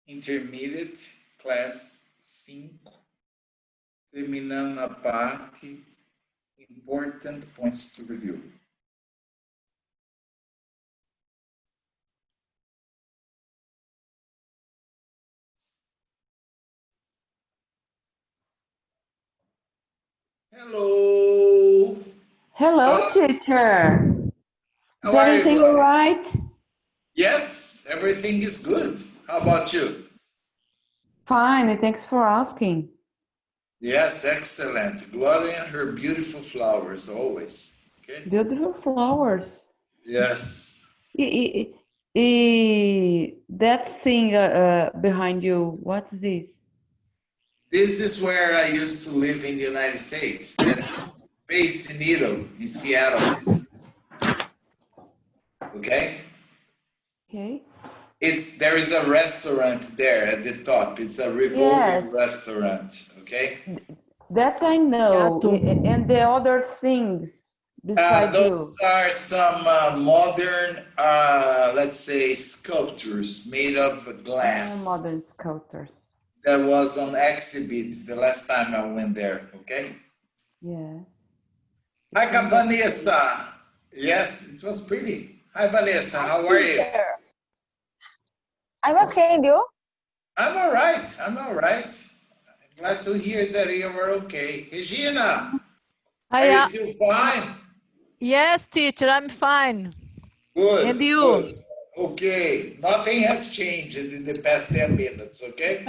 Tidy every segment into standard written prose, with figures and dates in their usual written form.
Intermediate, class 5, terminando a parte Important Points to Review. Hello. Hello, teacher. How Is are you, everything all Gloria? right? Yes, everything is good. How about you? Fine, thanks for asking. Yes, excellent. Gloria and her beautiful flowers, always. Okay. Beautiful flowers. Yes. That thing behind you, what's this? This is where I used to live in the United States. That's based in Seattle. Okay. Okay. There is a restaurant there at the top. It's a revolving restaurant. Okay. That I know. And the other things beside you. Those are some modern, let's say, sculptures made of glass. Modern sculptures. That was on exhibit the last time I went there. Okay. Yeah. Hi, Vanessa. Yes, it was pretty. Hi, Vanessa. How are you? I'm okay, and you? I'm all right. I'm all right. Glad to hear that you were okay. Regina, are you still fine? Yes, teacher, I'm fine. Good. And you? Good. Okay. Nothing has changed in the past 10 minutes, okay?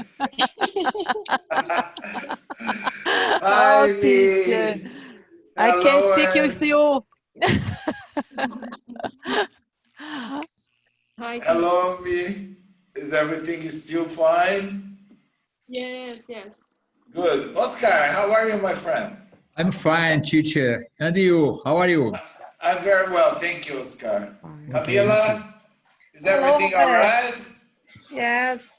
Hi, teacher. I can't speak with you. Hi, hello, me. Is everything still fine? Yes. Good. Oscar, how are you, my friend? I'm fine, teacher. And you? How are you? I'm very well. Thank you, Oscar. Camila, is everything all right? Yes.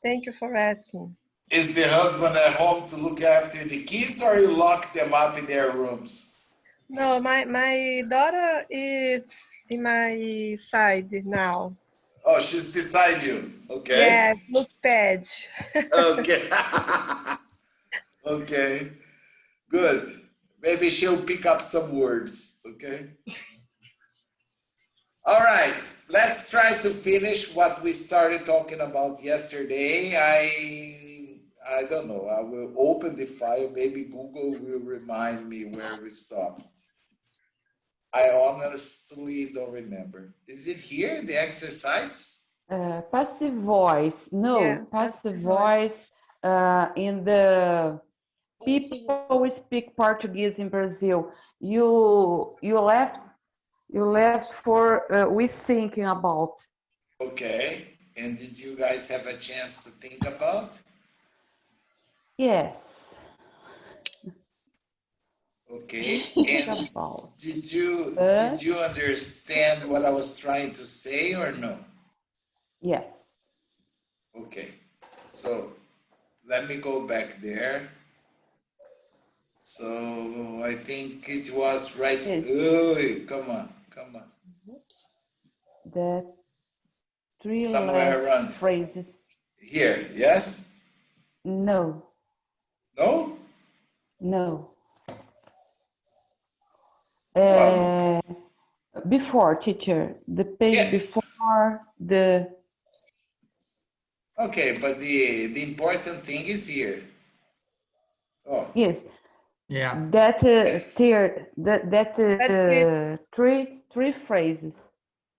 Thank you for asking. Is the husband at home to look after the kids, or you lock them up in their rooms? No, my daughter is in my side now. Oh, she's beside you. Okay. Yes, look pad. Okay. Okay. Good. Maybe she'll pick up some words. Okay. All right. Let's try to finish what we started talking about yesterday. I don't know. I will open the file. Maybe Google will remind me where we stopped. I honestly don't remember. Is it here, the exercise? Passive voice. No, Yeah, passive voice in the people who speak Portuguese in Brazil. You left for we thinking about. Okay. And did you guys have a chance to think about? Yes. Okay. And About. did you understand what I was trying to say or no? Yes. Okay. So let me go back there. So I think it was right. Oh, come on. The three Somewhere around phrases. Here, yes? No. No? No. Well, Before, teacher, the page before the. Okay, but the important thing is here. Oh. Yes. Yeah. That three phrases.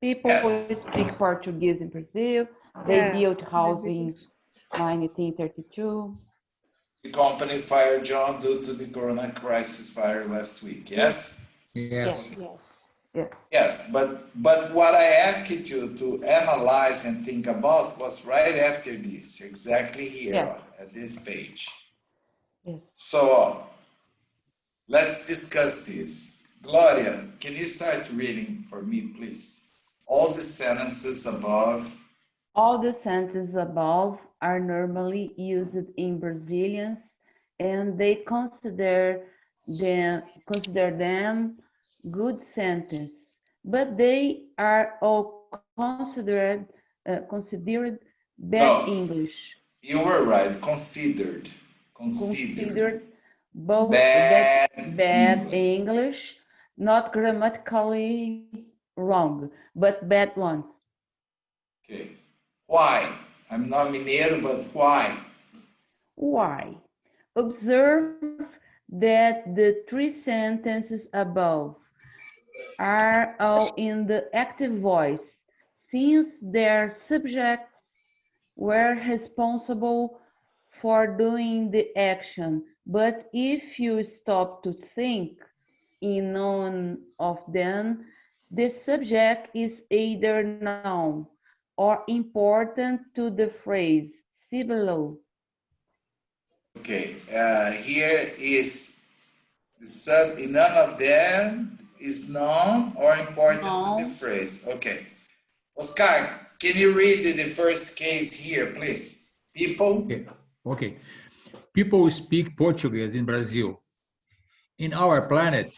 People who speak Portuguese in Brazil. They built housing 1932. The company fired John due to the Corona crisis fire last week. Yes. Yes. Yes, but what I asked you to analyze and think about was right after this, exactly here at this page. Yes. So let's discuss this. Gloria, can you start reading for me, please? All the sentences above. All the sentences above are normally used in Brazilians, and they consider them good sentences, but they are all considered bad No, English. you were right. Considered. Considered both Bad that bad English. English, not grammatically wrong, but bad ones. Okay. Why? I'm not mineiro, but why? Why? Observe that the three sentences above are all in the active voice, since their subjects were responsible for doing the action. But if you stop to think in none of them, the subject is either noun or important to the phrase. See below. Okay. Here is the sub. None of them is known or important to the Noun. phrase. Okay. Oscar, can you read the first case here, please? People. Okay. Okay. People speak Portuguese in Brazil. In our planet,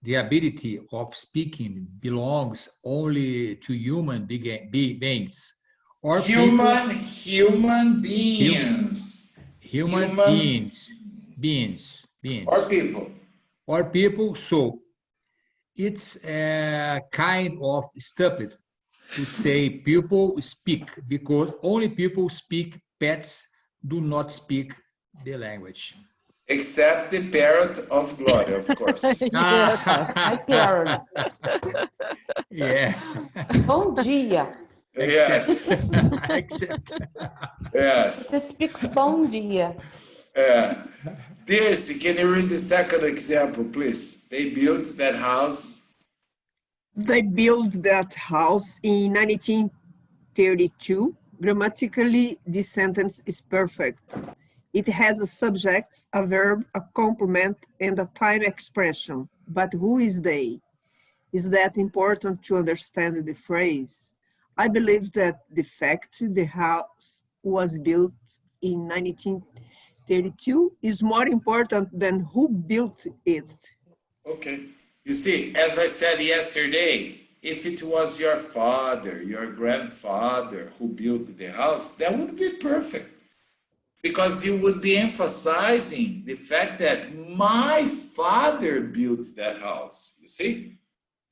the ability of speaking belongs only to human beings or people, Human beings. human Human or beings, people. or people. So it's a kind of stupid to say people speak because only people speak, pets do not speak the language. Except the parrot of Gloria, of course. Yes. I Karen. Yeah, Bom dia. except, Yes, except. yes. Você speaks bom dia. Pierce, can you read the second example, please? They built that house. They built that house in 1932. Grammatically, this sentence is perfect. It has a subject, a verb, a complement, and a time expression. But who is they? Is that important to understand the phrase? I believe that the fact the house was built in 1932 is more important than who built it. Okay. You see, as I said yesterday, if it was your father, your grandfather who built the house, that would be perfect. Because you would be emphasizing the fact that my father built that house, you see?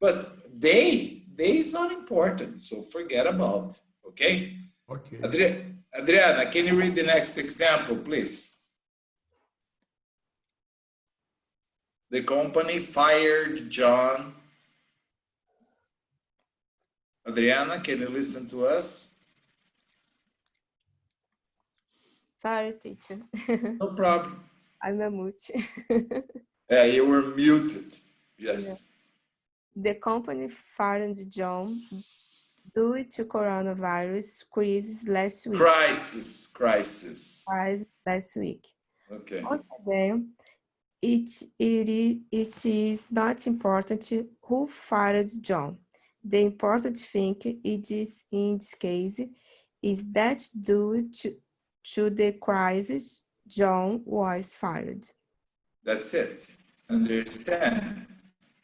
But they is not important, so forget about, okay? Okay. Adriana, can you read the next example, please? The company fired John. Adriana, can you listen to us? Sorry, teacher. No problem. I'm a mute. You were muted. Yes. The company fired John due to coronavirus crisis last week. Crisis. Last week. Okay. Consider it is not important who fired John. The important thing it is in this case is that due to the crisis, John was fired. That's it. Understand?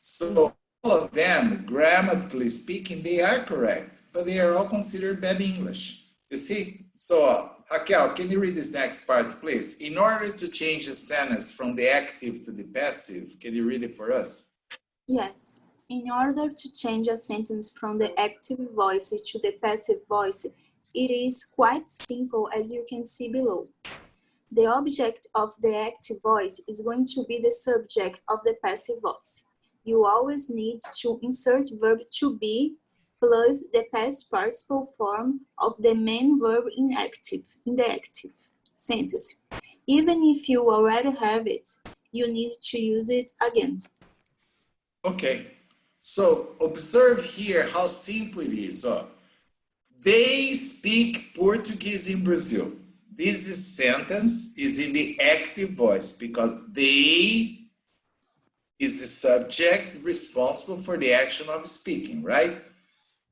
So all of them, grammatically speaking, they are correct, but they are all considered bad English. You see? So Raquel, can you read this next part, please? In order to change a sentence from the active to the passive, can you read it for us? Yes. In order to change a sentence from the active voice to the passive voice, it is quite simple, as you can see below. The object of the active voice is going to be the subject of the passive voice. You always need to insert verb to be plus the past participle form of the main verb in the active sentence. Even if you already have it, you need to use it again. Okay. So observe here how simple it is. They speak Portuguese in Brazil. This sentence is in the active voice because they is the subject responsible for the action of speaking, right?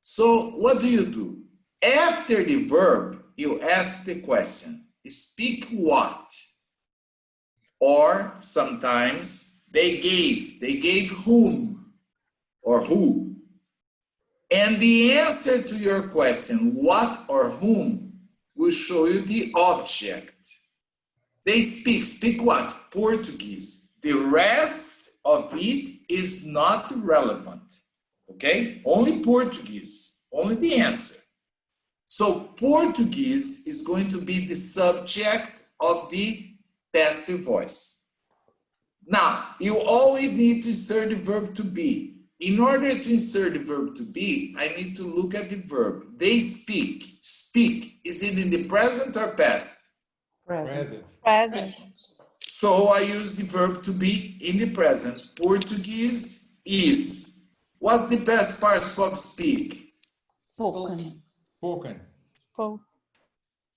So what do? After the verb, you ask the question, speak what? Or sometimes they gave whom or who? And the answer to your question, what or whom, will show you the object. They speak what? Portuguese. The rest of it is not relevant, okay? Only Portuguese, only the answer. So Portuguese is going to be the subject of the passive voice. Now, you always need to insert the verb to be. In order to insert the verb to be, I need to look at the verb. They speak. Speak, is it in the present or past? Present. Present. So I use the verb to be in the present. Portuguese is. What's the past participle of speak? Spoken. Spoken. Spoke.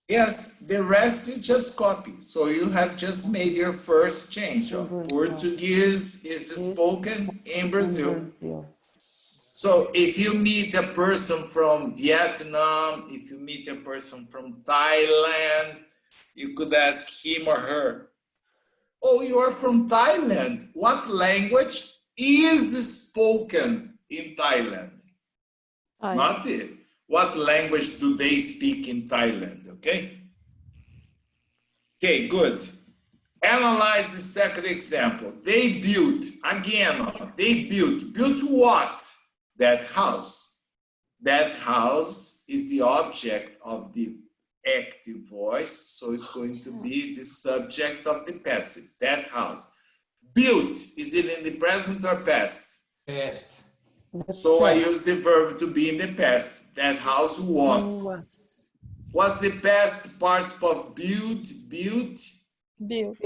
Yes, the rest you just copy. So you have just made your first change. Portuguese is spoken in Brazil. So if you meet a person from Vietnam, if you meet a person from Thailand, you could ask him or her, oh, you are from Thailand. What language is spoken in Thailand? Thai. Not it. What language do they speak in Thailand? Okay? Okay, good. Analyze the second example. They built, again, they built. Built what? That house. That house is the object of the active voice, so it's going to be the subject of the passive. That house. Built, is it in the present or past? Past. So I use the verb to be in the past. That house was. What's the past participle of built? Built Built.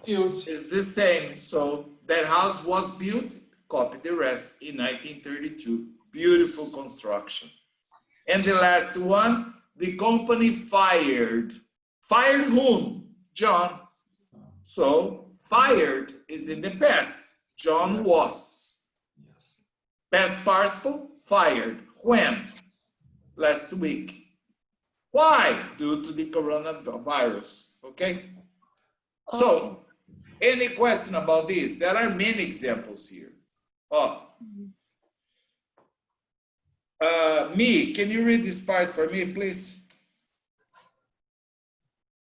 Built. is the same. So that house was built, copy the rest, in 1932. Beautiful construction. And the last one, the company fired. Fired whom? John. So fired is in the past. John was. Past participle, fired. When? Last week. Why? Due to the coronavirus. Okay? So, any question about this? There are many examples here. Oh. Me, can you read this part for me, please?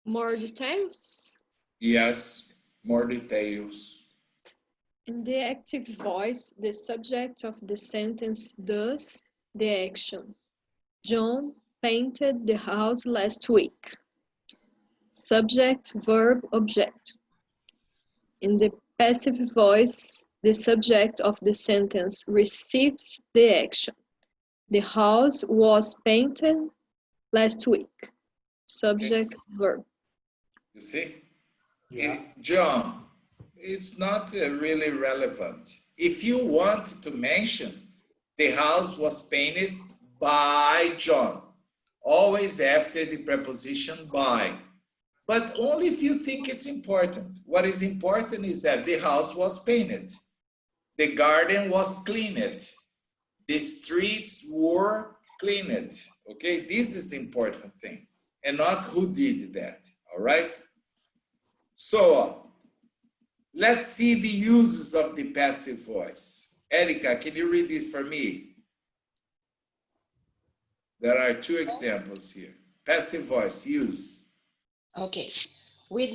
More details. Yes, more details. In the active voice, the subject of the sentence does the action. John painted the house last week. Subject, verb, object. In the passive voice, the subject of the sentence receives the action. The house was painted last week. Subject, verb. You see? Yeah. John, it's not really relevant. If you want to mention the house was painted by John, always after the preposition by, but only if you think it's important. What is important is that the house was painted, the garden was cleaned, the streets were cleaned. Okay, this is the important thing, and not who did that. All right. So let's see the uses of the passive voice. Erica, can you read this for me? There are two examples here. Passive voice use. Okay. We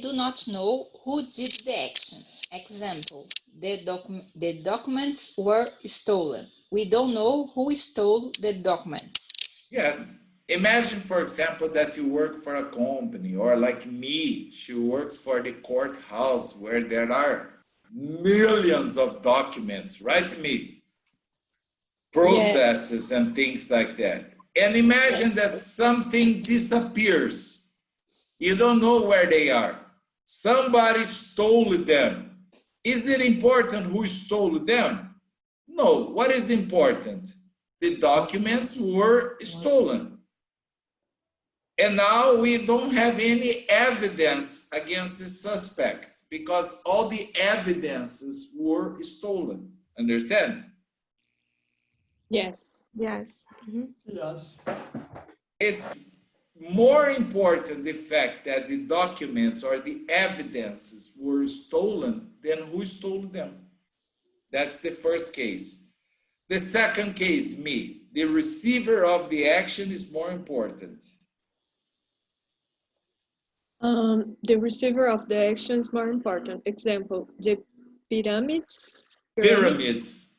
do not know who did the action. Example, the documents were stolen. We don't know who stole the documents. Yes. Imagine, for example, that you work for a company, or like me, she works for the courthouse where there are millions of documents, right, me? Processes and things like that. And imagine that something disappears. You don't know where they are. Somebody stole them. Is it important who stole them? No. What is important? The documents were stolen. And now we don't have any evidence against the suspect because all the evidences were stolen. Understand? Yes. Yes. Yes. It's more important the fact that the documents or the evidences were stolen than who stole them. That's the first case. The second case, me. The receiver of the action is more important. The receiver of the action is more important. Example, the pyramids. Pyramids.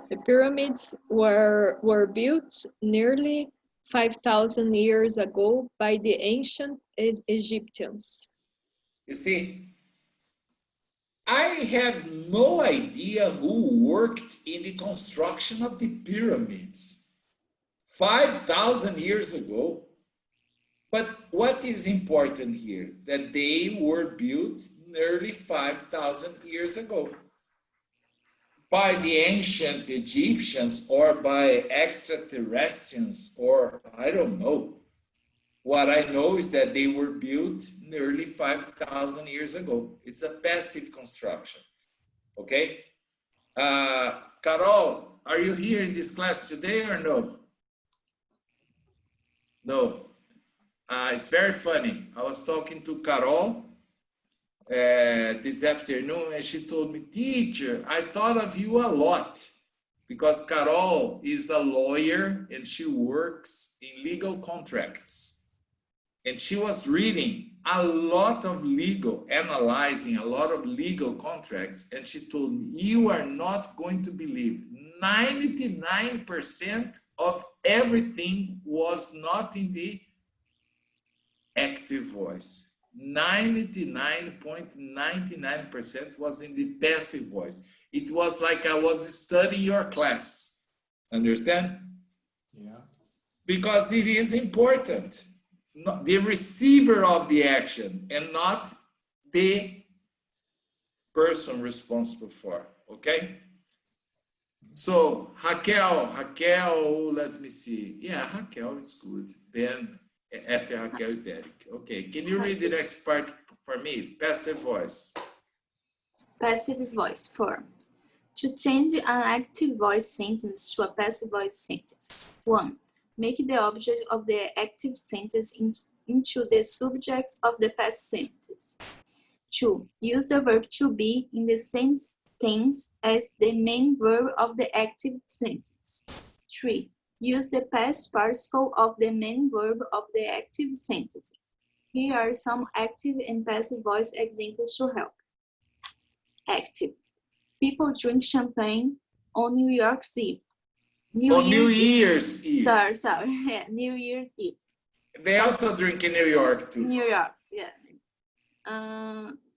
The pyramids were built nearly 5,000 years ago by the ancient Egyptians. You see, I have no idea who worked in the construction of the pyramids 5,000 years ago. But what is important here? That they were built nearly 5,000 years ago by the ancient Egyptians or by extraterrestrials, or I don't know. What I know is that they were built nearly 5,000 years ago. It's a passive construction, okay? Carol, are you here in this class today or no? No. It's very funny. I was talking to Carol this afternoon, and she told me, teacher, I thought of you a lot, because Carol is a lawyer and she works in legal contracts. And she was reading a lot of analyzing a lot of legal contracts, and she told me, you are not going to believe, 99% of everything was not in the active voice. 99.99% was in the passive voice. It was like I was studying your class. Understand? Yeah. Because it is important. The receiver of the action and not the person responsible for, okay? So Raquel, let me see. Yeah, Raquel, it's good. Then after Raquel is Eric. Okay, can you read the next part for me? Passive voice. Passive voice form. To change an active voice sentence to a passive voice sentence. 1. Make the object of the active sentence into the subject of the past sentence. 2. Use the verb to be in the same tense as the main verb of the active sentence. 3. Use the past participle of the main verb of the active sentence. Here are some active and passive voice examples to help. Active. People drink champagne on New Year's Eve. New Year's Eve. Sorry. Yeah, New Year's Eve. They also drink in New York too. New York, yeah.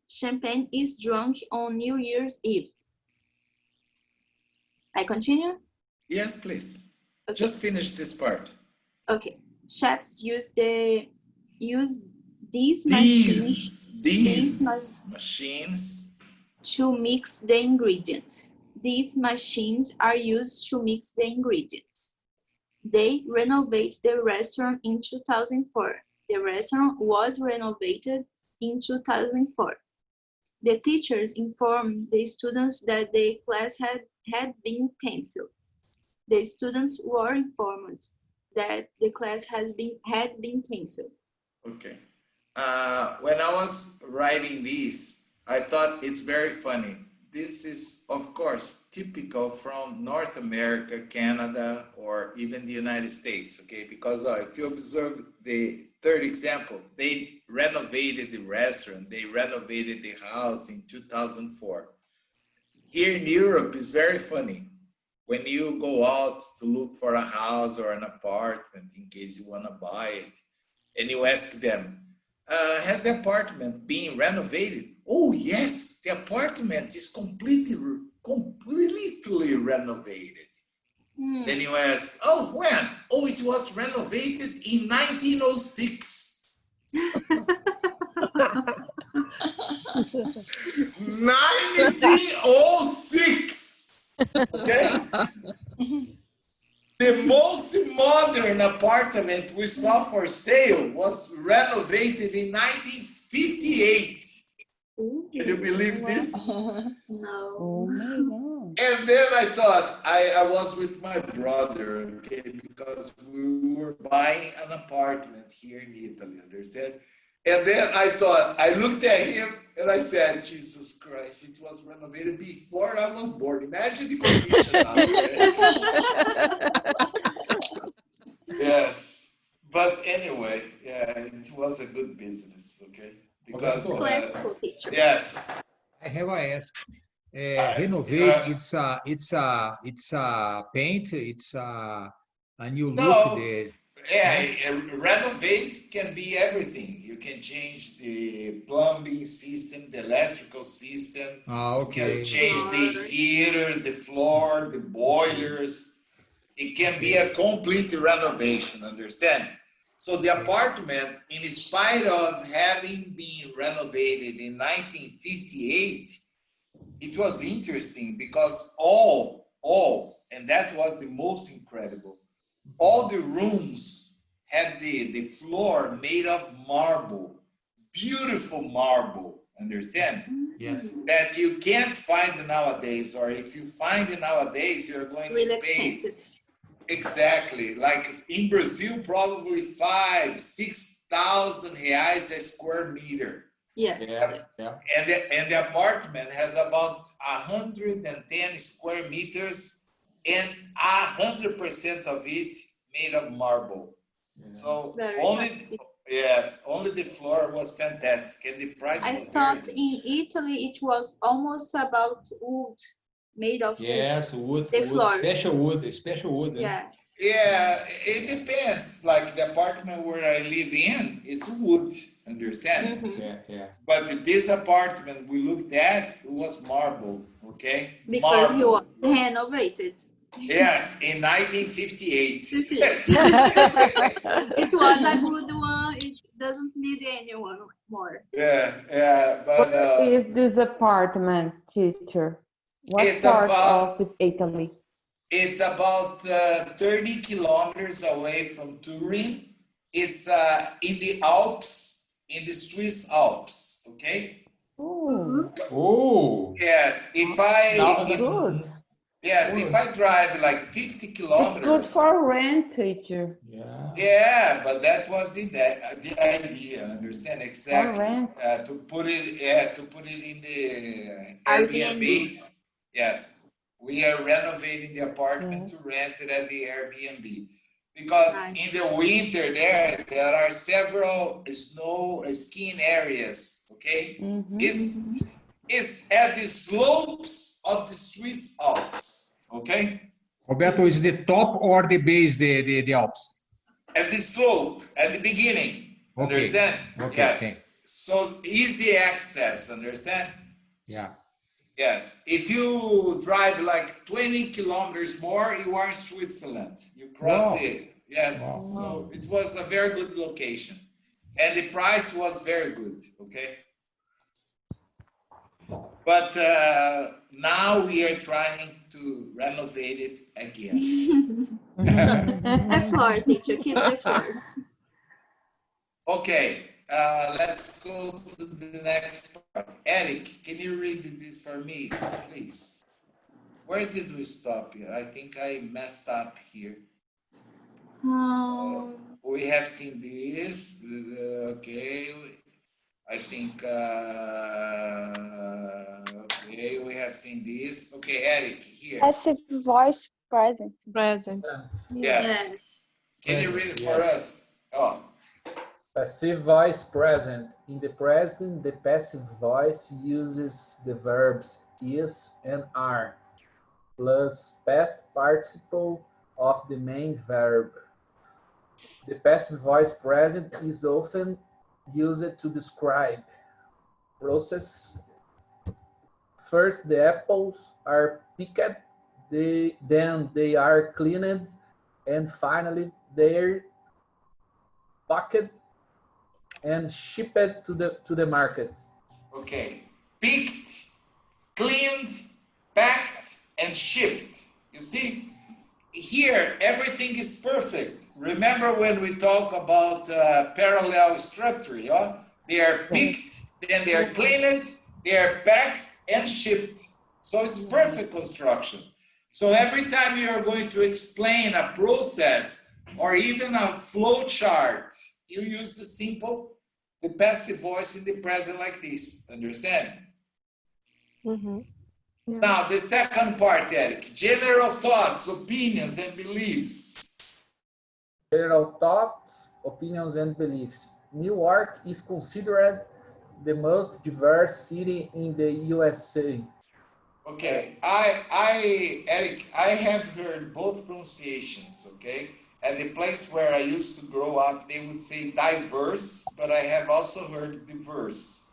Champagne is drunk on New Year's Eve. I continue? Yes, please. Okay. Just finish this part. Okay. Chefs use these machines to mix the ingredients. These machines are used to mix the ingredients. They renovated the restaurant in 2004. The restaurant was renovated in 2004. The teachers informed the students that the class had been canceled. The students were informed that the class had been canceled. Okay. When I was writing this, I thought it's very funny. This is, of course, typical from North America, Canada, or even the United States, okay? Because if you observe the third example, they renovated the restaurant, they renovated the house in 2004. Here in Europe, it's very funny. When you go out to look for a house or an apartment, in case you want to buy it, and you ask them, has the apartment been renovated? Oh, yes, the apartment is completely renovated. Then you ask, oh, when? Oh, it was renovated in 1906. 1906. Okay? The most modern apartment we saw for sale was renovated in 1958. Can you believe this? No. Oh my God. And then I thought, I was with my brother, okay, because we were buying an apartment here in Italy, understand? And then I thought, I looked at him and I said, Jesus Christ, it was renovated before I was born. Imagine the condition now. Yes. But anyway, yeah, it was a good business. Okay. Because Classical teacher. yes. I have a ask. Renovate. It's a paint. It's a new look. No, yeah, renovate can be everything. You can change the plumbing system, the electrical system. You can Okay. change the heater, the floor, the boilers. It can be a complete renovation, understand? So the apartment, in spite of having been renovated in 1958, it was interesting because and that was the most incredible, all the rooms had the floor made of marble, beautiful marble, understand? Yes. That you can't find nowadays, or if you find it nowadays, you're going Really to pay. expensive. Exactly. Like in Brazil, probably 5,000-6,000 reais a square meter. Yes. Yeah. And the apartment has about 110 square meters and 100% of it made of marble. So Very only, fancy. yes, only the floor was fantastic and the price I was thought very in Italy it was almost about wood, made of Yes, wood. The floors. Special wood. Special wood. Yeah. Yeah, it depends. Like the apartment where I live in, it's wood, understand? Yeah. But this apartment we looked at, it was marble, okay? Because marble. you was renovated. Yes, in 1958. It was a good one. It doesn't need anyone more. Yeah, but Where is this apartment, teacher? What it's part about of Italy? it's about 30 kilometers away from Turin. It's in the Alps, in the Swiss Alps. Okay. Oh, Oh. Yes, if I drive like 50 it's good kilometers. for rent, teacher. Yeah, but that was the idea. Understand exactly? rent. To put it in the Airbnb. Yes, we are renovating the apartment to rent it at the Airbnb because in the winter there are several skiing areas. Okay, it's at the slopes of the Swiss Alps. Okay. Roberto, is the top or the base the Alps? At the slope, at the beginning. Okay. Understand? Okay. Yes. Okay. So easy access, understand? Yeah. Yes. If you drive like 20 kilometers more, you are in Switzerland. You cross it. Yes. Wow. So it was a very good location. And the price was very good. Okay. But now we are trying to renovate it again. The floor, teacher. Keep the floor. Okay, let's go to the next part. Eric, can you read this for me, please? Where did we stop here? I think I messed up here. We have seen this. Okay, I think. Okay, we have seen this. Okay, Eric, here. Passive voice present. Present. Yes. Can you read it for us? Oh. Passive voice present. In the present, the passive voice uses the verbs is and are, plus past participle of the main verb. The passive voice present is often used to describe process. First, the apples are picked, then they are cleaned, and finally they're packed and shipped to the market. Okay, picked, cleaned, packed, and shipped. You see, here everything is perfect. Remember when we talk about parallel structure, yeah? They are picked, then they are cleaned, they are packed and shipped. So it's perfect construction. So every time you are going to explain a process or even a flow chart, you use the passive voice in the present like this. Understand? Yeah. Now, the second part, Eric, general thoughts, opinions, and beliefs. General thoughts, opinions, and beliefs. New work is considered the most diverse city in the USA? Okay, Eric, I have heard both pronunciations, okay? And the place where I used to grow up, they would say diverse, but I have also heard diverse.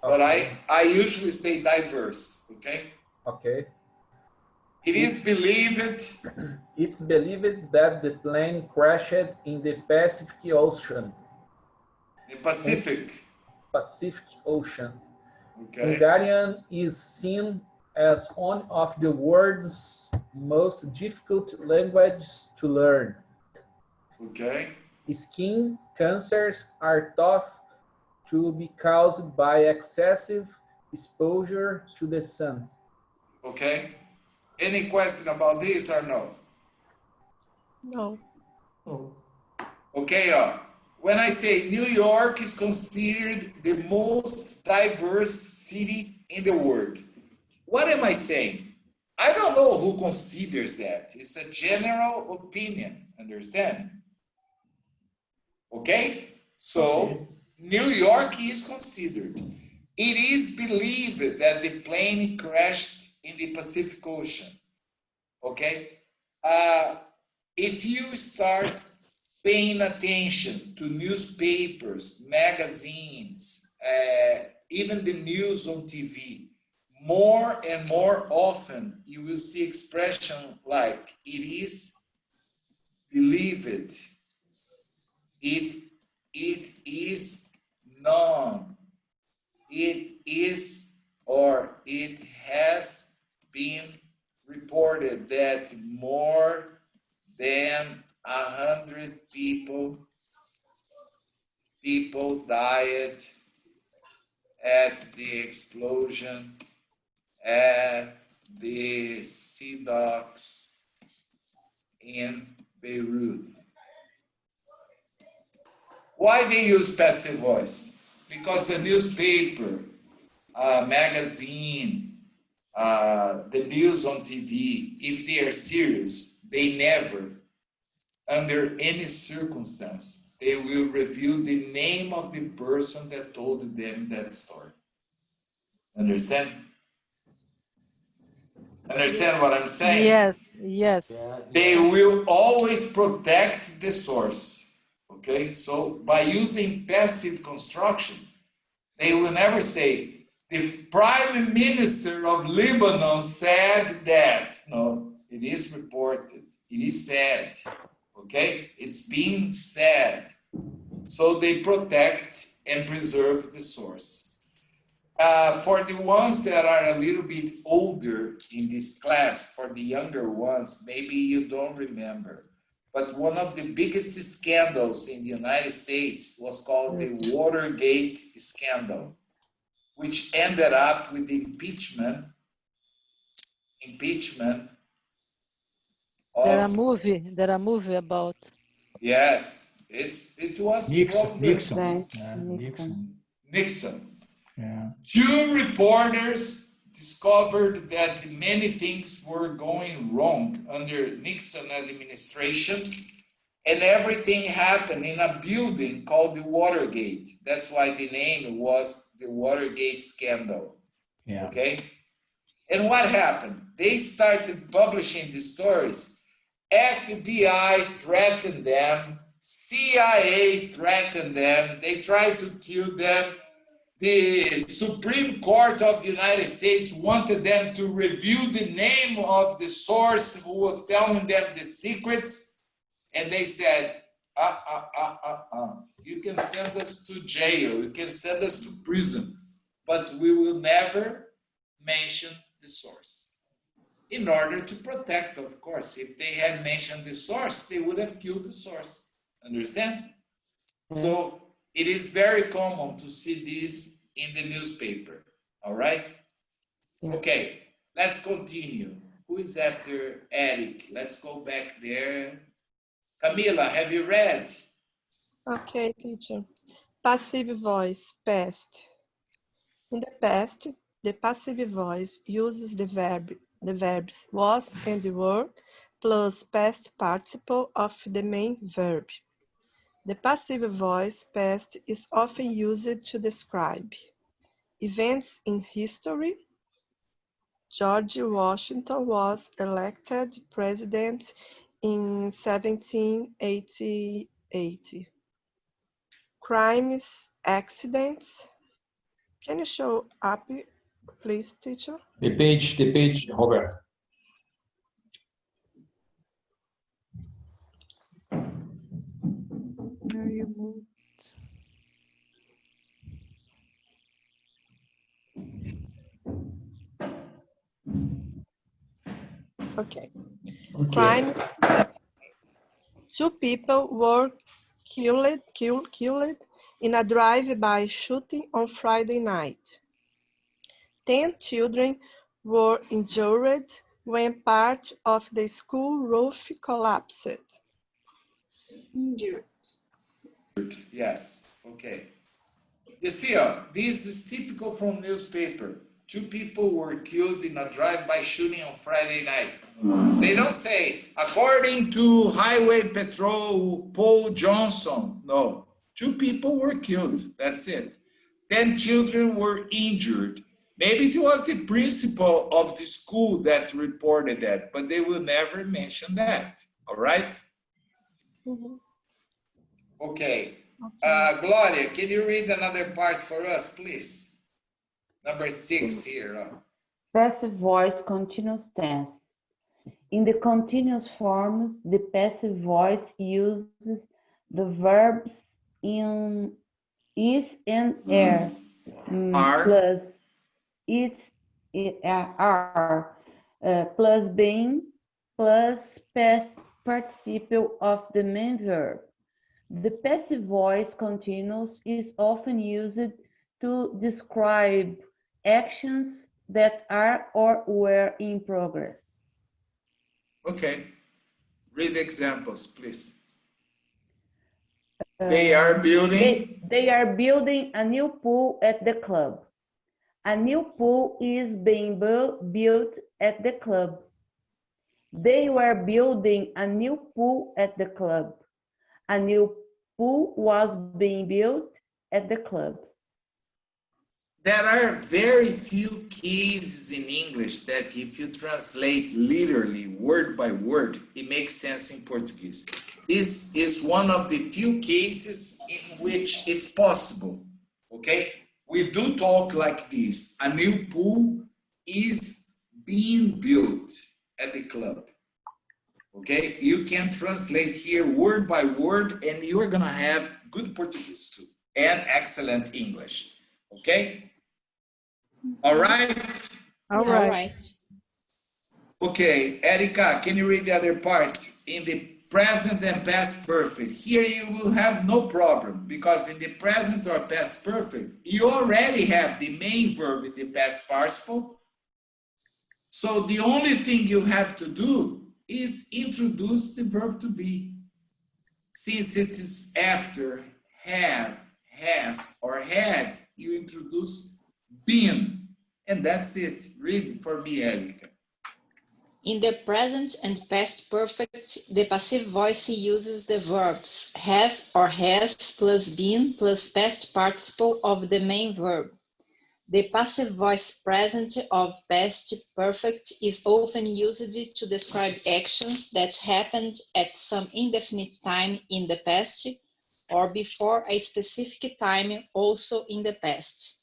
But I usually say diverse, okay? Okay. It is believed. It's believed that the plane crashed in the Pacific Ocean. The Pacific. Pacific Ocean. Okay. Hungarian is seen as one of the world's most difficult languages to learn. Okay. Skin cancers are thought to be caused by excessive exposure to the sun. Okay. Any question about this or no? No. Okay, when I say New York is considered the most diverse city in the world, what am I saying? I don't know who considers that. It's a general opinion, understand? Okay? So, New York is considered. It is believed that the plane crashed in the Pacific Ocean. Okay? If you start paying attention to newspapers, magazines, even the news on TV, more and more often you will see expression like it is believed, it is known, it is or it has been reported that more than 100 people died at the explosion at the sea docks in Beirut. Why they use passive voice? Because the newspaper, magazine, the news on TV, if they are serious, they never, under any circumstance, they will reveal the name of the person that told them that story. Understand? Understand what I'm saying? Yes, yes. They will always protect the source. Okay, so by using passive construction, they will never say, the Prime Minister of Lebanon said that. No, it is reported, it is said. Okay, it's being said. So they protect and preserve the source. For the ones that are a little bit older in this class, for the younger ones, maybe you don't remember, but one of the biggest scandals in the United States was called the Watergate scandal, which ended up with the impeachment of... There are movie about. Yes, it was Nixon. Yeah. Two reporters discovered that many things were going wrong under Nixon administration, and everything happened in a building called the Watergate. That's why the name was the Watergate scandal. Yeah. Okay? And what happened? They started publishing the stories. FBI threatened them. CIA threatened them. They tried to kill them. The Supreme Court of the United States wanted them to reveal the name of the source who was telling them the secrets. And they said, you can send us to jail, you can send us to prison, but we will never mention the source. In order to protect, of course, if they had mentioned the source, they would have killed the source. Understand? So it is very common to see this in the newspaper. All right? Okay, let's continue. Who is after Eric? Let's go back there. Camila, have you read? Okay, teacher. Passive voice, past. In the past, the passive voice uses the verbs was and were plus past participle of the main verb. The passive voice past is often used to describe Events in history. George Washington was elected president in 1788. Crimes, accidents. Can you show up, please, teacher? The page, Robert. Now you moved. Okay. Okay. Crime. Two people were killed in a drive-by shooting on Friday night. 10 children were injured when part of the school roof collapsed. Injured. Yes, okay. You see, this is typical from newspaper. Two people were killed in a drive-by shooting on Friday night. They don't say, according to Highway Patrol Paul Johnson. No, two people were killed. That's it. 10 children were injured. Maybe it was the principal of the school that reported that, but they will never mention that. All right? Mhm. Okay. Gloria, can you read another part for us, please? Number 6 here. Passive voice continuous tense. In the continuous forms, the passive voice uses the verbs in is and Are. plus is are plus being plus past participle of the main verb. The passive voice continuous is often used to describe actions that are or were in progress. Okay. Read examples, please. They are building. They are building a new pool at the club. A new pool is being built at the club. They were building a new pool at the club. A new pool was being built at the club. There are very few cases in English that if you translate literally word by word, it makes sense in Portuguese. This is one of the few cases in which it's possible, okay? We do talk like this. A new pool is being built at the club, okay? You can translate here word by word and you're gonna have good Portuguese too and excellent English, okay? All right. All All right. right. Okay, Erica, can you read the other part? In the present and past perfect. Here you will have no problem because in the present or past perfect, you already have the main verb in the past participle. So the only thing you have to do is introduce the verb to be. Since it is after have, has, or had, you introduce been. And that's it. Read for me, Erica. In the present and past perfect, the passive voice uses the verbs have or has plus been plus past participle of the main verb. The passive voice present of past perfect is often used to describe actions that happened at some indefinite time in the past or before a specific time also in the past.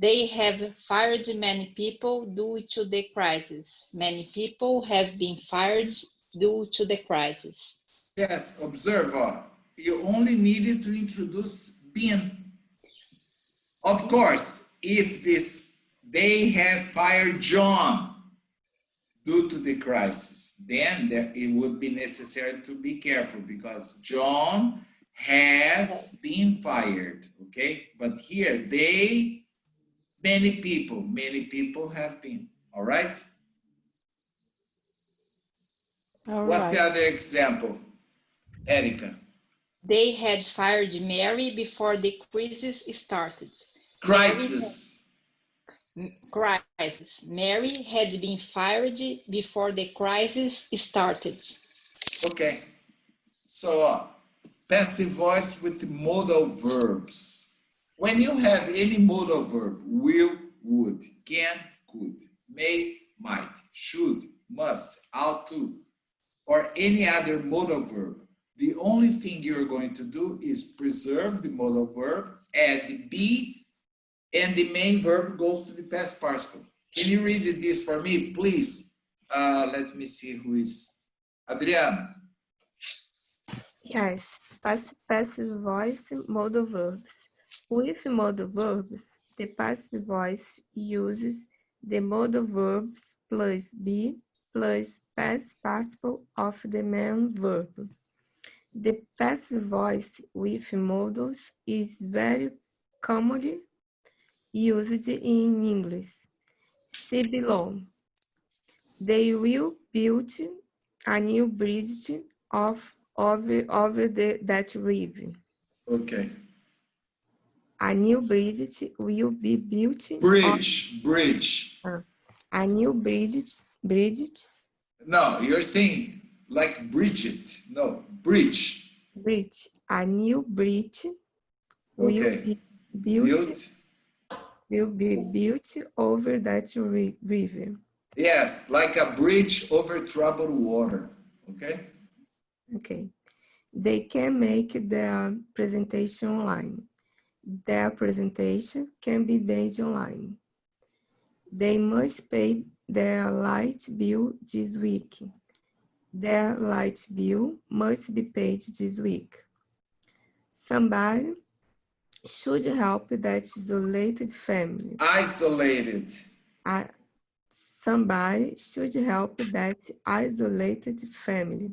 They have fired many people due to the crisis. Many people have been fired due to the crisis. Yes, observe, you only needed to introduce been. Of course, if they have fired John due to the crisis, then it would be necessary to be careful because John has been fired, okay? But here, many people have been, all right? All What's right. the other example, Erica? They had fired Mary before the crisis started. Crisis. Crisis. Mary had been fired before the crisis started. Okay, so passive voice with modal verbs. When you have any modal verb, will, would, can, could, may, might, should, must, ought to, or any other modal verb, the only thing you're going to do is preserve the modal verb, add the be, and the main verb goes to the past participle. Can you read this for me, please? Let me see who is. Adriana. Yes, passive voice, modal verbs. With modal verbs, the passive voice uses the modal verbs plus be plus past participle of the main verb. The passive voice with modals is very commonly used in English. See below. They will build a new bridge over that river. Okay. A new bridge will be built. Bridge. A new bridge. No, you're saying like Bridget. No, bridge. Bridge. A new bridge will Okay. be built over that river. Yes, like a bridge over troubled water. Okay. Okay. They can make their presentation online. Their presentation can be made online. They must pay their light bill this week. Their light bill must be paid this week. Somebody should help that isolated family. Isolated. Somebody should help that isolated family.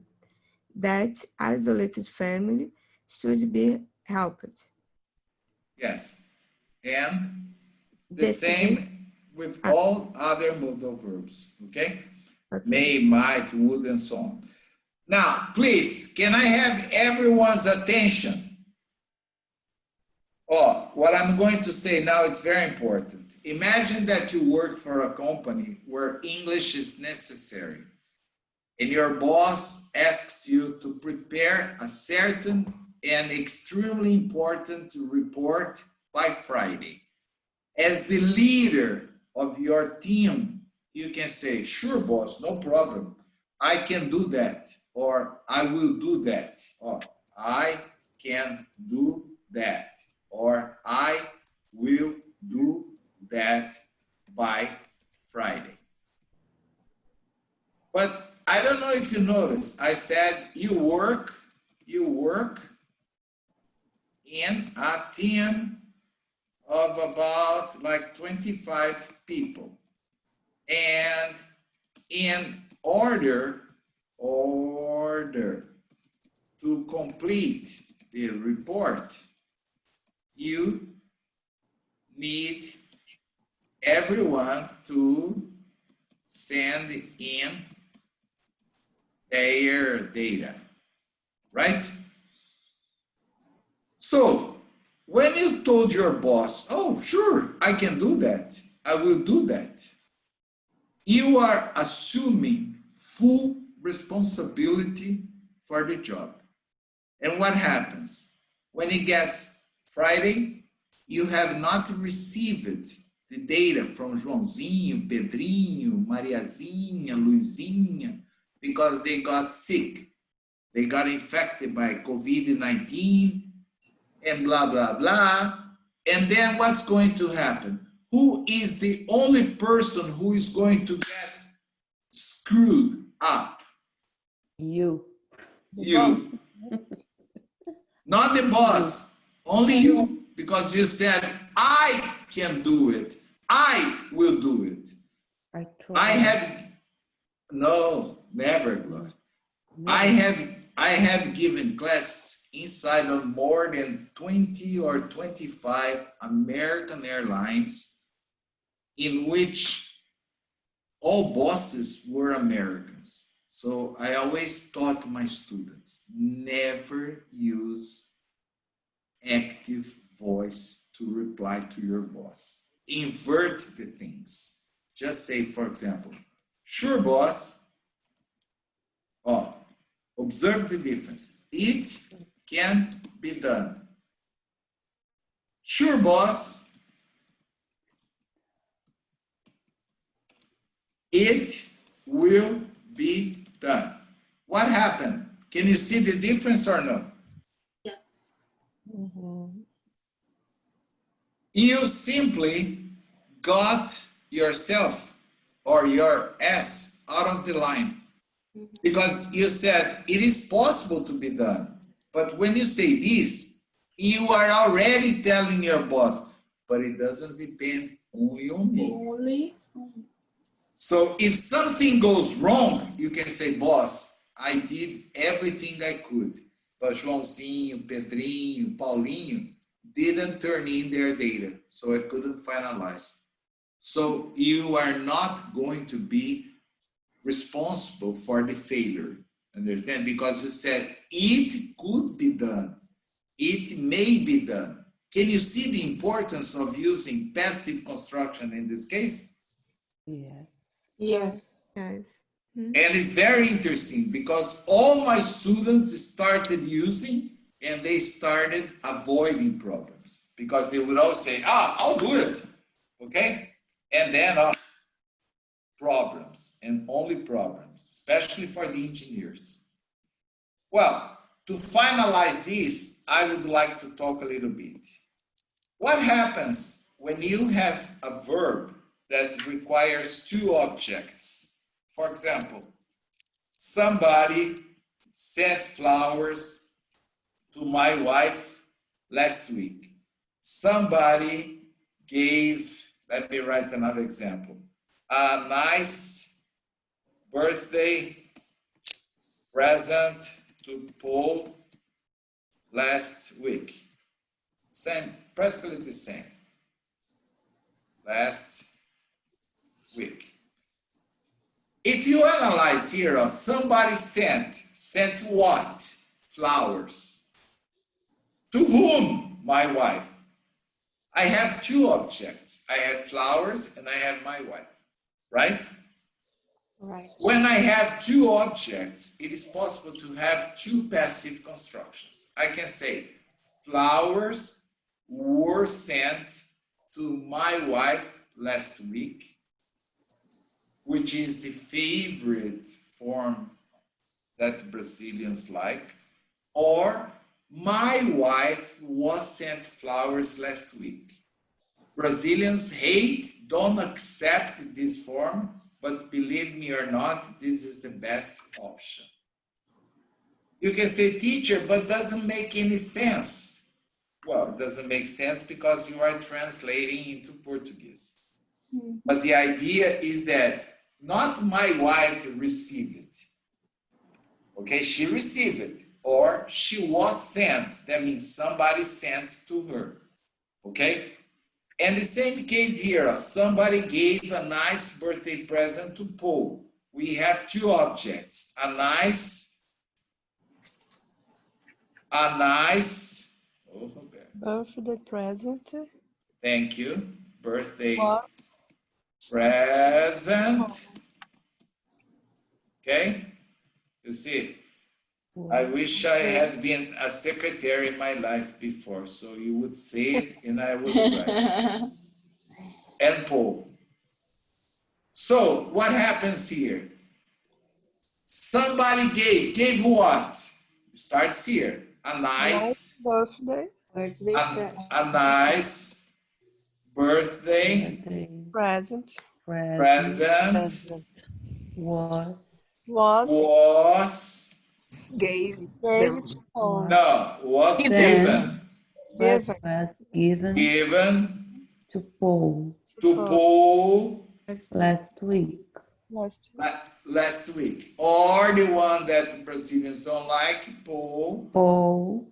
That isolated family should be helped. Yes. And the same with all other modal verbs, okay? May, might, would, and so on. Now, please, can I have everyone's attention? Oh, what I'm going to say now is very important. Imagine that you work for a company where English is necessary, and your boss asks you to prepare a certain and extremely important report by Friday. As the leader of your team, you can say, sure, boss, no problem. I can do that, or I will do that, or I can do that, or I will do that by Friday. But I don't know if you noticed, I said you work in a team of about like 25 people. And in order to complete the report, you need everyone to send in their data, right? So when you told your boss, oh, sure, I can do that, I will do that, you are assuming full responsibility for the job. And what happens? When it gets Friday, you have not received the data from Joãozinho, Pedrinho, Mariazinha, Luizinha, because they got sick. They got infected by COVID-19 and blah, blah, blah. And then what's going to happen? Who is the only person who is going to get screwed up? You. You. Not the boss, only you. Because you said, I can do it. I will do it. No, never, Gloria. I have given classes inside of more than 20 or 25 American airlines in which all bosses were Americans. So I always taught my students, never use active voice to reply to your boss. Invert the things. Just say, for example, sure, boss. Oh, observe the difference. It can be done. Sure, boss. It will be done. What happened? Can you see the difference or no? Yes. You simply got yourself or your S out of the line because you said it is possible to be done. But when you say this, you are already telling your boss, but it doesn't depend only on me. Only. So if something goes wrong, you can say, boss, I did everything I could, but Joãozinho, Pedrinho, Paulinho didn't turn in their data, so I couldn't finalize. So you are not going to be responsible for the failure, understand? Because you said it could be done, it may be done. Can you see the importance of using passive construction in this case? Yes. Yes. Yes. And it's very interesting because all my students started using and they started avoiding problems because they would all say, I'll do it, okay? And then problems and only problems, especially for the engineers. Well, to finalize this, I would like to talk a little bit. What happens when you have a verb that requires two objects? For example, somebody sent flowers to my wife last week. Somebody gave, let me write another example, a nice birthday present to Paul last week. Same, practically the same. Last week. If you analyze here, somebody sent what? Flowers. To whom? My wife. I have two objects. I have flowers and I have my wife, right? Right. When I have two objects, it is possible to have two passive constructions. I can say, flowers were sent to my wife last week, which is the favorite form that Brazilians like, or my wife was sent flowers last week. Brazilians hate, don't accept this form, but believe me or not, this is the best option. You can say, teacher, but doesn't make any sense. Well, it doesn't make sense because you are translating into Portuguese. But the idea is that not my wife received it. Okay, she received it, or she was sent. That means somebody sent to her. Okay? And the same case here, somebody gave a nice birthday present to Paul. We have two objects, a nice, Birthday present. Thank you, birthday Was. present. Okay, you see, I wish I had been a secretary in my life before, so you would say it and I would write. And Paul. So what happens here? Somebody gave what? Starts here. A nice Birthday. a nice birthday Present. present Was Gave Gave them. to Paul. no, was Then given was given given to Paul to Paul last week. last week. Or the one that Brazilians don't like, Paul Paul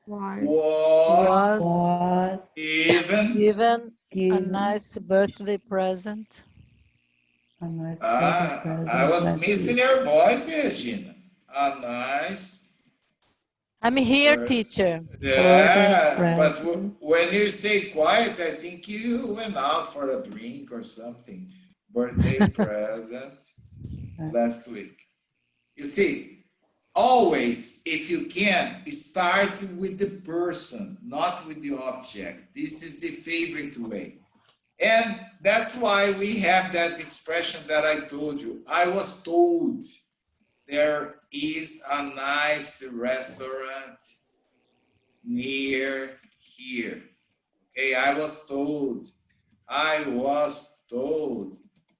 was Given a given nice birthday present. a nice birthday present I was last missing week. your voice, Regina. A nice. I'm here, teacher. Yeah, but when you stayed quiet, I think you went out for a drink or something. Birthday present last week. You see, always, if you can, start with the person, not with the object. This is the favorite way. And that's why we have that expression that I told you. I was told there is a nice restaurant near here. Okay, I was told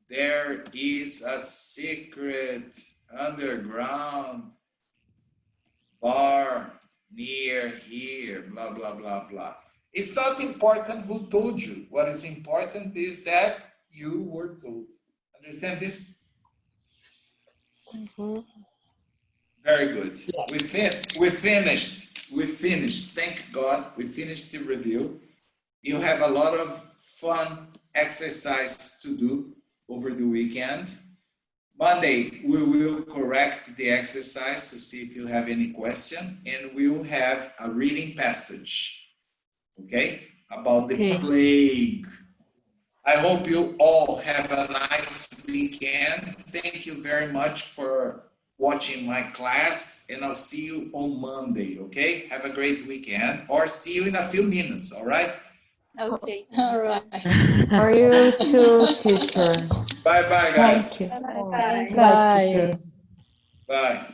there is a secret underground bar near here, blah, blah, blah, blah. It's not important who told you. What is important is that you were told. Understand this? Very good. We finished. Thank God. We finished the review. You have a lot of fun exercise to do over the weekend. Monday, we will correct the exercise to see if you have any question, and we will have a reading passage, okay, about the plague. I hope you all have a nice weekend. Thank you very much for watching my class, and I'll see you on Monday, okay? Have a great weekend, or see you in a few minutes, all right? Okay. All right. For you too, teacher. Bye-bye, guys. Thank you. Bye. Bye, teacher. Bye.